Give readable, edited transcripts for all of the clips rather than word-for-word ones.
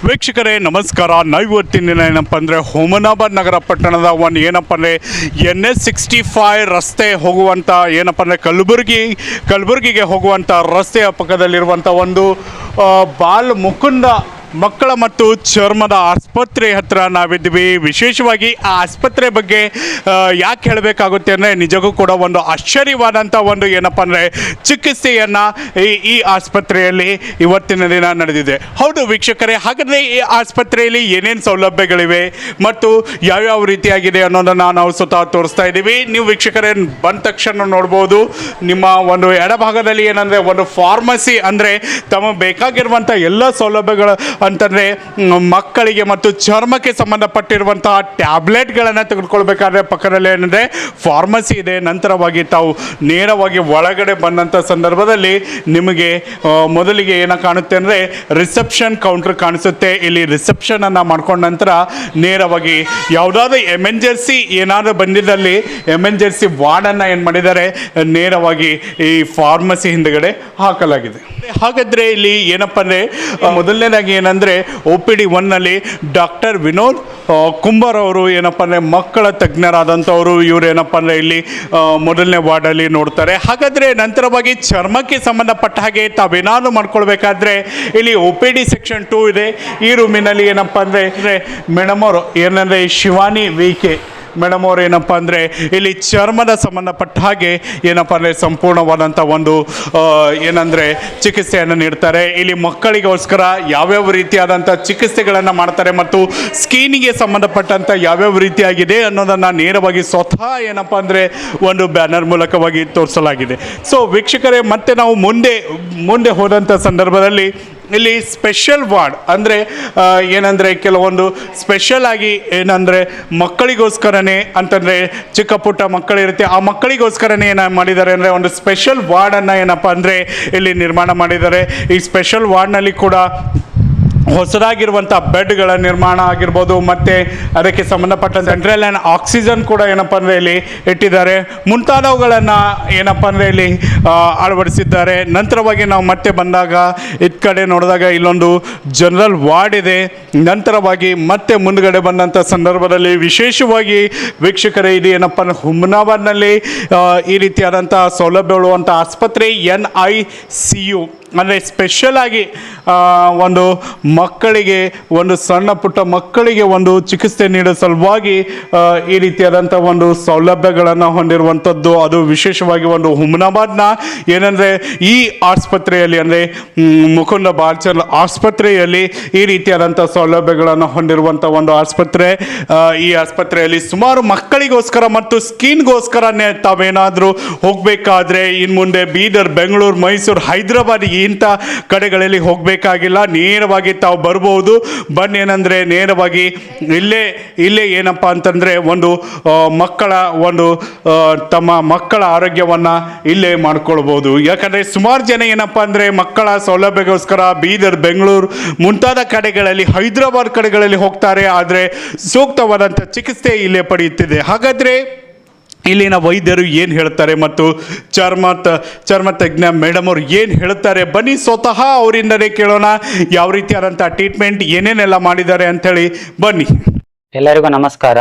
ವೀಕ್ಷಕರೇ ನಮಸ್ಕಾರ. ಇವತ್ತಿನ ಏನಪ್ಪ ಅಂದರೆ ಹುಮನಾಬಾದ್ ನಗರ ಪಟ್ಟಣದ ಒಂದು ಏನಪ್ಪ ಅಂದರೆ NH65 ರಸ್ತೆ ಹೋಗುವಂಥ ಏನಪ್ಪ ಅಂದರೆ ಕಲಬುರಗಿಗೆ ಹೋಗುವಂಥ ರಸ್ತೆಯ ಪಕ್ಕದಲ್ಲಿರುವಂಥ ಒಂದು ಬಾಲ್ ಮುಕುಂದ ಮಕ್ಕಳ ಮತ್ತು ಚರ್ಮದ ಆಸ್ಪತ್ರೆ ಹತ್ತಿರ ನಾವಿದ್ವಿ. ವಿಶೇಷವಾಗಿ ಆ ಆಸ್ಪತ್ರೆ ಬಗ್ಗೆ ಯಾಕೆ ಹೇಳಬೇಕಾಗುತ್ತೆ ಅಂದರೆ ನಿಜಕ್ಕೂ ಕೂಡ ಒಂದು ಆಶ್ಚರ್ಯವಾದಂಥ ಒಂದು ಏನಪ್ಪ ಅಂದರೆ ಚಿಕಿತ್ಸೆಯನ್ನು ಈ ಆಸ್ಪತ್ರೆಯಲ್ಲಿ ಇವತ್ತಿನ ದಿನ ನಡೆದಿದೆ. ಹೌದು ವೀಕ್ಷಕರೇ, ಹಾಗಾದರೆ ಈ ಆಸ್ಪತ್ರೆಯಲ್ಲಿ ಏನೇನು ಸೌಲಭ್ಯಗಳಿವೆ ಮತ್ತು ಯಾವ್ಯಾವ ರೀತಿಯಾಗಿದೆ ಅನ್ನೋದನ್ನು ನಾವು ಸ್ವತಃ ತೋರಿಸ್ತಾ ಇದ್ದೀವಿ. ನೀವು ವೀಕ್ಷಕರೇ ಬಂದ ತಕ್ಷಣ ನೋಡ್ಬೋದು, ನಿಮ್ಮ ಒಂದು ಎಡಭಾಗದಲ್ಲಿ ಏನಂದರೆ ಒಂದು ಫಾರ್ಮಸಿ, ಅಂದರೆ ತಮಗೆ ಬೇಕಾಗಿರುವಂಥ ಎಲ್ಲ ಸೌಲಭ್ಯಗಳು ಅಂತಂದರೆ ಮಕ್ಕಳಿಗೆ ಮತ್ತು ಚರ್ಮಕ್ಕೆ ಸಂಬಂಧಪಟ್ಟಿರುವಂತಹ ಟ್ಯಾಬ್ಲೆಟ್ಗಳನ್ನು ತೆಗೆದುಕೊಳ್ಬೇಕಾದ್ರೆ ಪಕ್ಕದಲ್ಲಿ ಏನಂದರೆ ಫಾರ್ಮಸಿ ಇದೆ. ನಂತರವಾಗಿ ತಾವು ನೇರವಾಗಿ ಒಳಗಡೆ ಬಂದಂಥ ಸಂದರ್ಭದಲ್ಲಿ ನಿಮಗೆ ಮೊದಲಿಗೆ ಏನೋ ಕಾಣುತ್ತೆ ಅಂದರೆ ರಿಸೆಪ್ಷನ್ ಕೌಂಟರ್ ಕಾಣಿಸುತ್ತೆ. ಇಲ್ಲಿ ರಿಸೆಪ್ಷನನ್ನು ಮಾಡ್ಕೊಂಡ ನಂತರ ನೇರವಾಗಿ ಯಾವುದಾದ್ರೂ ಎಮರ್ಜೆನ್ಸಿ ಏನಾದರೂ ಬಂದಿದ್ದಲ್ಲಿ ಎಮರ್ಜೆನ್ಸಿ ವಾರ್ಡನ್ನು ಏನು ಮಾಡಿದ್ದಾರೆ, ನೇರವಾಗಿ ಈ ಫಾರ್ಮಸಿ ಹಿಂದುಗಡೆ ಹಾಕಲಾಗಿದೆ. ಹಾಗಾದರೆ ಇಲ್ಲಿ ಏನಪ್ಪ ಅಂದರೆ ಮೊದಲನೇದಾಗಿ ಏನಂದರೆ OPD 1ನಲ್ಲಿ ಡಾಕ್ಟರ್ ವಿನೋದ್ ಕುಂಬಾರ್ ಅವರು ಏನಪ್ಪ ಅಂದರೆ ಮಕ್ಕಳ ತಜ್ಞರಾದಂಥವರು. ಇವರು ಏನಪ್ಪ ಅಂದರೆ ಇಲ್ಲಿ ಮೊದಲನೇ ವಾರ್ಡಲ್ಲಿ ನೋಡ್ತಾರೆ. ಹಾಗಾದರೆ ನಂತರವಾಗಿ ಚರ್ಮಕ್ಕೆ ಸಂಬಂಧಪಟ್ಟ ಹಾಗೆ ತಾವೇನಾದರೂ ಮಾಡ್ಕೊಳ್ಬೇಕಾದ್ರೆ ಇಲ್ಲಿ OPD ಸೆಕ್ಷನ್ 2 ಇದೆ. ಈ ರೂಮಿನಲ್ಲಿ ಏನಪ್ಪ ಅಂದರೆ ಮೇಡಮ್ ಅವರು ಏನಂದರೆ ಶಿವಾನಿ VK ಮೇಡಮ್ ಅವರು ಏನಪ್ಪ ಅಂದರೆ ಇಲ್ಲಿ ಚರ್ಮದ ಸಂಬಂಧಪಟ್ಟ ಹಾಗೆ ಏನಪ್ಪ ಅಂದರೆ ಸಂಪೂರ್ಣವಾದಂಥ ಒಂದು ಏನಂದರೆ ಚಿಕಿತ್ಸೆಯನ್ನು ನೀಡ್ತಾರೆ. ಇಲ್ಲಿ ಮಕ್ಕಳಿಗೋಸ್ಕರ ಯಾವ್ಯಾವ ರೀತಿಯಾದಂಥ ಚಿಕಿತ್ಸೆಗಳನ್ನು ಮಾಡ್ತಾರೆ ಮತ್ತು ಸ್ಕಿನ್ನಿಗೆ ಸಂಬಂಧಪಟ್ಟಂಥ ಯಾವ್ಯಾವ ರೀತಿಯಾಗಿದೆ ಅನ್ನೋದನ್ನು ನೇರವಾಗಿ ಸ್ವತಃ ಏನಪ್ಪ ಅಂದರೆ ಒಂದು ಬ್ಯಾನರ್ ಮೂಲಕವಾಗಿ ತೋರಿಸಲಾಗಿದೆ. ಸೊ ವೀಕ್ಷಕರೇ, ಮತ್ತೆ ನಾವು ಮುಂದೆ ಹೋದಂಥ ಸಂದರ್ಭದಲ್ಲಿ ಇಲ್ಲಿ ಸ್ಪೆಷಲ್ ವಾರ್ಡ್ ಅಂದರೆ ಏನಂದರೆ ಕೆಲವೊಂದು ಸ್ಪೆಷಲ್ ಆಗಿ ಏನಂದರೆ ಮಕ್ಕಳಿಗೋಸ್ಕರನೇ ಅಂತಂದರೆ ಚಿಕ್ಕ ಪುಟ್ಟ ಮಕ್ಕಳಿರುತ್ತೆ, ಆ ಮಕ್ಕಳಿಗೋಸ್ಕರನೇ ಏನು ಮಾಡಿದ್ದಾರೆ ಅಂದರೆ ಒಂದು ಸ್ಪೆಷಲ್ ವಾರ್ಡನ್ನು ಏನಪ್ಪ ಅಂದರೆ ಇಲ್ಲಿ ನಿರ್ಮಾಣ ಮಾಡಿದ್ದಾರೆ. ಈ ಸ್ಪೆಷಲ್ ವಾರ್ಡ್ನಲ್ಲಿ ಕೂಡ ಹೊಸದಾಗಿರುವಂಥ ಬೆಡ್ಗಳ ನಿರ್ಮಾಣ ಆಗಿರ್ಬೋದು, ಮತ್ತು ಅದಕ್ಕೆ ಸಂಬಂಧಪಟ್ಟ ಸೆಂಟ್ರಲ್ ಆ್ಯಂಡ್ ಆಕ್ಸಿಜನ್ ಕೂಡ ಏನಪ್ಪ ಅಂದರೆ ಇಲ್ಲಿ ಇಟ್ಟಿದ್ದಾರೆ. ಮುಂತಾದವುಗಳನ್ನು ಏನಪ್ಪ ಅಂದರೆ ಇಲ್ಲಿ ಅಳವಡಿಸಿದ್ದಾರೆ. ನಂತರವಾಗಿ ನಾವು ಮತ್ತೆ ಬಂದಾಗ ಇದ್ ಕಡೆ ನೋಡಿದಾಗ ಇಲ್ಲೊಂದು ಜನರಲ್ ವಾರ್ಡ್ ಇದೆ. ನಂತರವಾಗಿ ಮತ್ತೆ ಮುಂದುಗಡೆ ಬಂದಂಥ ಸಂದರ್ಭದಲ್ಲಿ ವಿಶೇಷವಾಗಿ ವೀಕ್ಷಕರೇ ಇದು ಏನಪ್ಪ ಅಂದರೆ ಹುಮನಾಬಾದ್ನಲ್ಲಿ ಈ ರೀತಿಯಾದಂಥ ಸೌಲಭ್ಯವಿರುವಂಥ ಆಸ್ಪತ್ರೆ NICU ಅಂದರೆ ಸ್ಪೆಷಲ್ ಆಗಿ ಒಂದು ಮಕ್ಕಳಿಗೆ, ಒಂದು ಸಣ್ಣ ಪುಟ್ಟ ಮಕ್ಕಳಿಗೆ ಒಂದು ಚಿಕಿತ್ಸೆ ನೀಡೋ ಸಲುವಾಗಿ ಈ ರೀತಿಯಾದಂಥ ಒಂದು ಸೌಲಭ್ಯಗಳನ್ನು ಹೊಂದಿರುವಂಥದ್ದು. ಅದು ವಿಶೇಷವಾಗಿ ಒಂದು ಹುಮನಾಬಾದ್ನ ಏನಂದರೆ ಈ ಆಸ್ಪತ್ರೆಯಲ್ಲಿ ಅಂದರೆ ಮುಕುಂದ ಬಾಲಚಂದ್ರ ಆಸ್ಪತ್ರೆಯಲ್ಲಿ ಈ ರೀತಿಯಾದಂಥ ಸೌಲಭ್ಯಗಳನ್ನು ಹೊಂದಿರುವಂಥ ಒಂದು ಆಸ್ಪತ್ರೆ. ಈ ಆಸ್ಪತ್ರೆಯಲ್ಲಿ ಸುಮಾರು ಮಕ್ಕಳಿಗೋಸ್ಕರ ಮತ್ತು ಸ್ಕಿನ್ಗೋಸ್ಕರನೇ ತಾವೇನಾದರೂ ಹೋಗಬೇಕಾದ್ರೆ ಇನ್ನು ಮುಂದೆ ಬೀದರ್, ಬೆಂಗಳೂರು, ಮೈಸೂರು, ಹೈದರಾಬಾದ್ ಇಂಥ ಕಡೆಗಳಲ್ಲಿ ಹೋಗಬೇಕಾಗಿಲ್ಲ. ನೇರವಾಗಿ ತಾವು ಬರ್ಬೋದು. ಬನ್ನಿ ಏನಂದರೆ ನೇರವಾಗಿ ಇಲ್ಲೇ ಏನಪ್ಪ ಅಂತಂದರೆ ಒಂದು ತಮ್ಮ ಮಕ್ಕಳ ಆರೋಗ್ಯವನ್ನು ಇಲ್ಲೇ ಮಾಡ್ಕೊಳ್ಬೋದು. ಯಾಕಂದರೆ ಸುಮಾರು ಜನ ಏನಪ್ಪ ಅಂದರೆ ಮಕ್ಕಳ ಸೌಲಭ್ಯಕ್ಕೋಸ್ಕರ ಬೀದರ್, ಬೆಂಗಳೂರು ಮುಂತಾದ ಕಡೆಗಳಲ್ಲಿ, ಹೈದರಾಬಾದ್ ಕಡೆಗಳಲ್ಲಿ ಹೋಗ್ತಾರೆ. ಆದರೆ ಸೂಕ್ತವಾದಂಥ ಚಿಕಿತ್ಸೆ ಇಲ್ಲೇ ಪಡೆಯುತ್ತಿದೆ. ಹಾಗಾದರೆ ಇಲ್ಲಿನ ವೈದ್ಯರು ಏನು ಹೇಳ್ತಾರೆ ಮತ್ತು ಚರ್ಮ ತಜ್ಞ ಮೇಡಮ್ ಅವರು ಏನು ಹೇಳ್ತಾರೆ, ಬನ್ನಿ ಸ್ವತಃ ಅವರಿಂದಲೇ ಕೇಳೋಣ. ಯಾವ ರೀತಿಯಾದಂಥ ಟ್ರೀಟ್ಮೆಂಟ್ ಏನೇನೆಲ್ಲ ಮಾಡಿದ್ದಾರೆ ಅಂಥೇಳಿ ಬನ್ನಿ. ಎಲ್ಲರಿಗೂ ನಮಸ್ಕಾರ.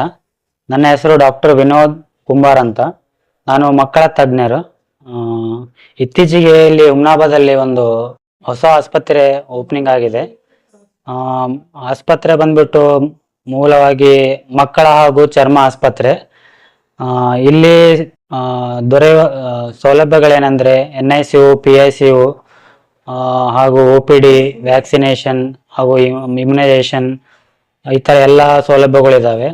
ನನ್ನ ಹೆಸರು ಡಾಕ್ಟರ್ ವಿನೋದ್ ಕುಂಬಾರ್ ಅಂತ. ನಾನು ಮಕ್ಕಳ ತಜ್ಞರು. ಇತ್ತೀಚೆಗೆ ಇಲ್ಲಿ ಹುಮನಾಬಾದಲ್ಲಿ ಒಂದು ಹೊಸ ಆಸ್ಪತ್ರೆ ಓಪನಿಂಗ್ ಆಗಿದೆ. ಆಸ್ಪತ್ರೆ ಬಂದ್ಬಿಟ್ಟು ಮೂಲವಾಗಿ ಮಕ್ಕಳ ಹಾಗೂ ಚರ್ಮ ಆಸ್ಪತ್ರೆ. ಇಲ್ಲಿ ದೊರೆಯುವ ಸೌಲಭ್ಯಗಳೇನೆಂದರೆ NICU, PICU ಹಾಗೂ OPD, ವ್ಯಾಕ್ಸಿನೇಷನ್ ಹಾಗೂ ಇಮ್ಯುನೈಸೇಷನ್, ಈ ಥರ ಎಲ್ಲ ಸೌಲಭ್ಯಗಳಿದ್ದಾವೆ.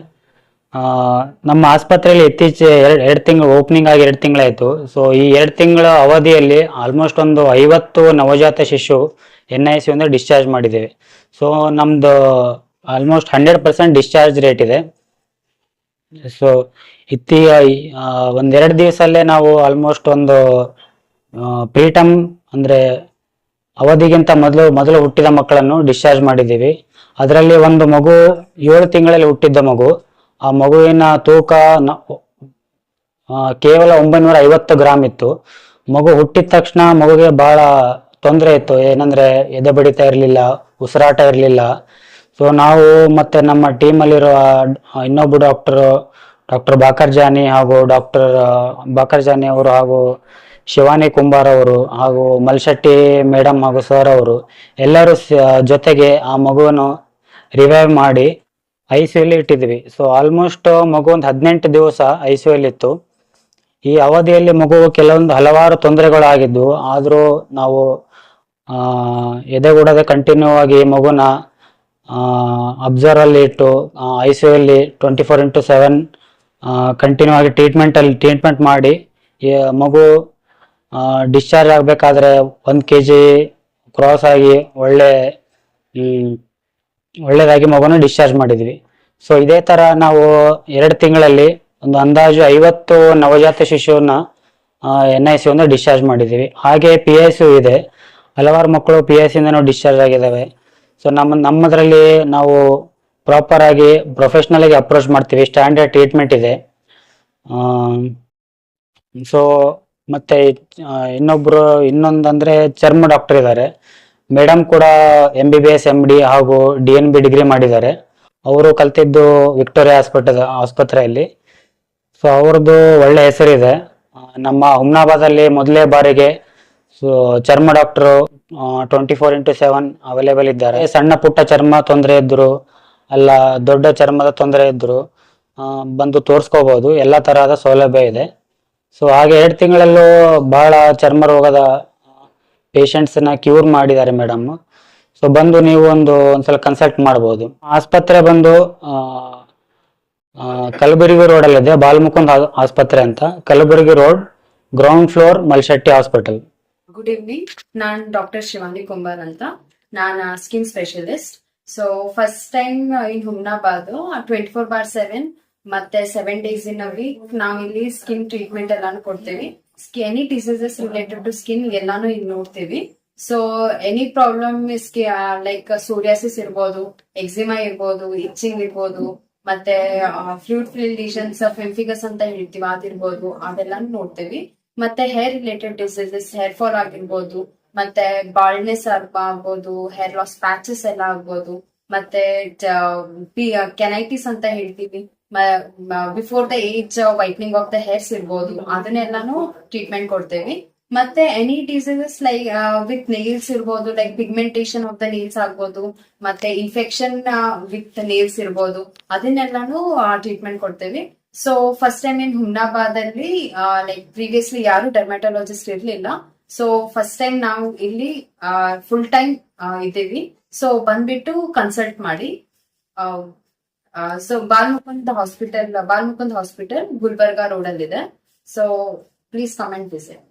ನಮ್ಮ ಆಸ್ಪತ್ರೆಯಲ್ಲಿ ಇತ್ತೀಚೆಗೆ ಎರಡು ತಿಂಗಳು ಓಪನಿಂಗ್ ಆಗಿ 2 ತಿಂಗಳಾಯಿತು. ಸೊ ಈ 2 ತಿಂಗಳ ಅವಧಿಯಲ್ಲಿ ಆಲ್ಮೋಸ್ಟ್ ಒಂದು 50 ನವಜಾತ ಶಿಶು NICU ಅಂದರೆ ಡಿಸ್ಚಾರ್ಜ್ ಮಾಡಿದ್ದೇವೆ. ಸೊ ನಮ್ಮದು ಆಲ್ಮೋಸ್ಟ್ 100% ಡಿಸ್ಚಾರ್ಜ್ ರೇಟ್ ಇದೆ. ಸೊ ಒಂದೆರಡು ದಿವಸಲ್ಲೇ ನಾವು ಆಲ್ಮೋಸ್ಟ್ ಒಂದು ಪ್ರೀಟಮ್ ಅಂದರೆ ಅವಧಿಗಿಂತ ಮೊದಲು ಹುಟ್ಟಿದ ಮಕ್ಕಳನ್ನು ಡಿಸ್ಚಾರ್ಜ್ ಮಾಡಿದ್ದೀವಿ. ಅದರಲ್ಲಿ ಒಂದು ಮಗು 7 ತಿಂಗಳಲ್ಲಿ ಹುಟ್ಟಿದ್ದ ಮಗು. ಆ ಮಗುವಿನ ತೂಕ ಕೇವಲ 950 ಗ್ರಾಮ್ ಇತ್ತು. ಮಗು ಹುಟ್ಟಿದ ತಕ್ಷಣ ಮಗುಗೆ ಬಹಳ ತೊಂದರೆ ಇತ್ತು. ಏನಂದ್ರೆ ಎದೆ ಬಡಿತಾ ಇರಲಿಲ್ಲ, ಉಸಿರಾಟ ಇರಲಿಲ್ಲ. ಸೊ ನಾವು ಮತ್ತೆ ನಮ್ಮ ಟೀಮಲ್ಲಿರುವ ಇನ್ನೊಬ್ಬ ಡಾಕ್ಟರ್ ಬಾಕರ್ ಜಾನಿ ಹಾಗೂ ಬಾಕರ್ ಜಾನಿ ಅವರು ಹಾಗೂ ಶಿವಾನಿ ಕುಂಬಾರ್ ಅವರು ಹಾಗೂ ಮಲ್ಶೆಟ್ಟಿ ಮೇಡಮ್ ಹಾಗೂ ಸರ್ ಅವರು ಎಲ್ಲರೂ ಜೊತೆಗೆ ಆ ಮಗುವನ್ನು ರಿವೈವ್ ಮಾಡಿ ಐಸಿಯುಲಿ ಇಟ್ಟಿದ್ವಿ. ಸೊ ಆಲ್ಮೋಸ್ಟ್ ಮಗು ಒಂದು 18 ದಿವಸ ಐಸಿಯುಲಿ ಇತ್ತು. ಈ ಅವಧಿಯಲ್ಲಿ ಮಗು ಕೆಲವೊಂದು ಹಲವಾರು ತೊಂದರೆಗಳಾಗಿದ್ದು, ಆದರೂ ನಾವು ಎದೆಗೂಡದೆ ಕಂಟಿನ್ಯೂ ಆಗಿ ಮಗುನ ಅಬ್ಸರ್ವ್ ಅಲ್ಲಿ ಇಟ್ಟು ಐಸಿಯುಲಿ 24x7 ಕಂಟಿನ್ಯೂ ಆಗಿ ಟ್ರೀಟ್ಮೆಂಟ್ ಮಾಡಿ ಈ ಮಗು ಡಿಸ್ಚಾರ್ಜ್ ಆಗಬೇಕಾದ್ರೆ 1 kg ಕ್ರಾಸ್ ಆಗಿ ಒಳ್ಳೇದಾಗಿ ಮಗುನ ಡಿಸ್ಚಾರ್ಜ್ ಮಾಡಿದ್ವಿ. ಸೊ ಇದೇ ತರ ನಾವು 2 ತಿಂಗಳಲ್ಲಿ ಒಂದು ಅಂದಾಜು 50 ನವಜಾತ ಶಿಶುವನ್ನ NICU ಡಿಸ್ಚಾರ್ಜ್ ಮಾಡಿದ್ದೀವಿ. ಹಾಗೆ PICU ಇದೆ, ಹಲವಾರು ಮಕ್ಕಳು PICU ಇಂದ ಡಿಸ್ಚಾರ್ಜ್ ಆಗಿದ್ದಾವೆ. ಸೊ ನಮ್ಮದ್ರಲ್ಲಿ ನಾವು ಪ್ರಾಪರ್ ಆಗಿ ಪ್ರೊಫೆಷನಲ್ ಆಗಿ ಅಪ್ರೋಚ್ ಮಾಡ್ತೀವಿ, ಸ್ಟ್ಯಾಂಡರ್ಡ್ ಟ್ರೀಟ್ಮೆಂಟ್ ಇದೆ. ಸೊ ಮತ್ತೆ ಇನ್ನೊಂದಂದ್ರೆ ಚರ್ಮ ಡಾಕ್ಟರ್ ಇದ್ದಾರೆ, ಮೇಡಮ್ ಕೂಡ MBBS MD ಹಾಗೂ DNB ಡಿಗ್ರಿ ಮಾಡಿದ್ದಾರೆ. ಅವರು ಕಲ್ತಿದ್ದು ವಿಕ್ಟೋರಿಯಾ ಆಸ್ಪತ್ರೆಯಲ್ಲಿ. ಸೊ ಅವ್ರದ್ದು ಒಳ್ಳೆ ಹೆಸರಿದೆ. ನಮ್ಮ ಹುಮ್ನಾಬಾದಲ್ಲಿ ಮೊದಲೇ ಬಾರಿಗೆ ಚರ್ಮ ಡಾಕ್ಟರ್ 24x7 ಅವೈಲೇಬಲ್ ಇದ್ದಾರೆ. ಸಣ್ಣ ಪುಟ್ಟ ಚರ್ಮ ತೊಂದರೆ ಇದ್ರು ಅಲ್ಲ ದೊಡ್ಡ ಚರ್ಮದ ತೊಂದರೆ ಇದ್ರು ಬಂದು ತೋರಿಸ್ಕೋಬಹುದು, ಎಲ್ಲ ತರಹದ ಸೌಲಭ್ಯ ಇದೆ. ಸೊ ಹಾಗೆ 2 ತಿಂಗಳಲ್ಲೂ ಬಹಳ ಚರ್ಮ ರೋಗದ ಪೇಷಂಟ್ಸ್ ನ ಕ್ಯೂರ್ ಮಾಡಿದ್ದಾರೆ ಮೇಡಮ್. ಸೊ ಬಂದು ನೀವು ಒಂದ್ಸಲ ಕನ್ಸಲ್ಟ್ ಮಾಡಬಹುದು. ಆಸ್ಪತ್ರೆ ಬಂದು ಕಲಬುರಗಿ ರೋಡ್ ಅಲ್ಲಿದೆ, ಬಾಲಮುಕುಂದ್ ಆಸ್ಪತ್ರೆ ಅಂತ, Kalaburagi road, ground floor, Malshetti hospital. Good evening, ನಾನ್ ಡಾಕ್ಟರ್ ಶಿವಾನಿ ಕುಂಬಾರ್ ಅಂತ. ನಾನು skin specialist. So first time in Humnabad 24/7 ಮತ್ತೆ 7 days in a week ನಾವಿಲ್ಲಿ ಸ್ಕಿನ್ ಟ್ರೀಟ್ಮೆಂಟ್ ಎಲ್ಲಾನು ಕೊಡ್ತೀವಿ. Any diseases related to skin ಎಲ್ಲಾನು ಇಲ್ಲಿ ನೋಡ್ತೀವಿ. So any problem like psoriasis ಇರ್ಬೋದು, ಎಕ್ಸಿಮಾ ಇರ್ಬೋದು, ಇಚ್ಚಿಂಗ್ ಇರ್ಬೋದು, ಮತ್ತೆ ಫ್ಲೂಯಿಡ್ ಫಿಲ್ಡ್ ಲೀಷನ್ಸ್ ಫೆಂಫಿಗಸ್ ಅಂತ ಹೇಳ್ತೀವಿ ಅದಿರ್ಬೋದು, ಅದೆಲ್ಲಾನು ನೋಡ್ತೀವಿ. ಮತ್ತೆ hair related diseases, hair fall ಆಗಿರ್ಬೋದು, ಮತ್ತೆ ಬಾಲ್ಡ್ನೆಸ್ ಆಗ್ಬೋದು, ಹೇರ್ ಲಾಸ್ ಪ್ಯಾಚಸ್ ಎಲ್ಲ ಆಗ್ಬೋದು, ಮತ್ತೆ ಕೆನೈಟಿಸ್ ಅಂತ ಹೇಳ್ತೀವಿ, before the age whitening of the hairs ಇರ್ಬೋದು, ಅದನ್ನೆಲ್ಲಾನು ಟ್ರೀಟ್ಮೆಂಟ್ ಕೊಡ್ತೇವೆ. ಮತ್ತೆ any diseases like with nails ಇರ್ಬೋದು, like pigmentation of the nails ಆಗ್ಬೋದು, ಮತ್ತೆ ಇನ್ಫೆಕ್ಷನ್ ವಿತ್ ನೇಲ್ಸ್ ಇರ್ಬೋದು, ಅದನ್ನೆಲ್ಲಾನು ಟ್ರೀಟ್ಮೆಂಟ್ ಕೊಡ್ತೇವೆ. So first time in Humnabad ಅಲ್ಲಿ ಲೈಕ್ ಪ್ರೀವಿಯಸ್ಲಿ ಯಾರು ಡರ್ಮ್ಯಾಟೊಲಾಜಿಸ್ಟ್ ಇರ್ಲಿಲ್ಲ. ಸೊ ಫಸ್ಟ್ ಟೈಮ್ ನಾವು ಇಲ್ಲಿ ಫುಲ್ ಟೈಮ್ ಇದ್ದೀವಿ. ಸೊ ಬಂದ್ಬಿಟ್ಟು ಕನ್ಸಲ್ಟ್ ಮಾಡಿ. ಸೊ ಬಾಲಮುಕುಂದ್ ಹಾಸ್ಪಿಟಲ್ ಗುಲ್ಬರ್ಗಾ ರೋಡ್ ಅಲ್ಲಿ ಇದೆ. So please come and visit.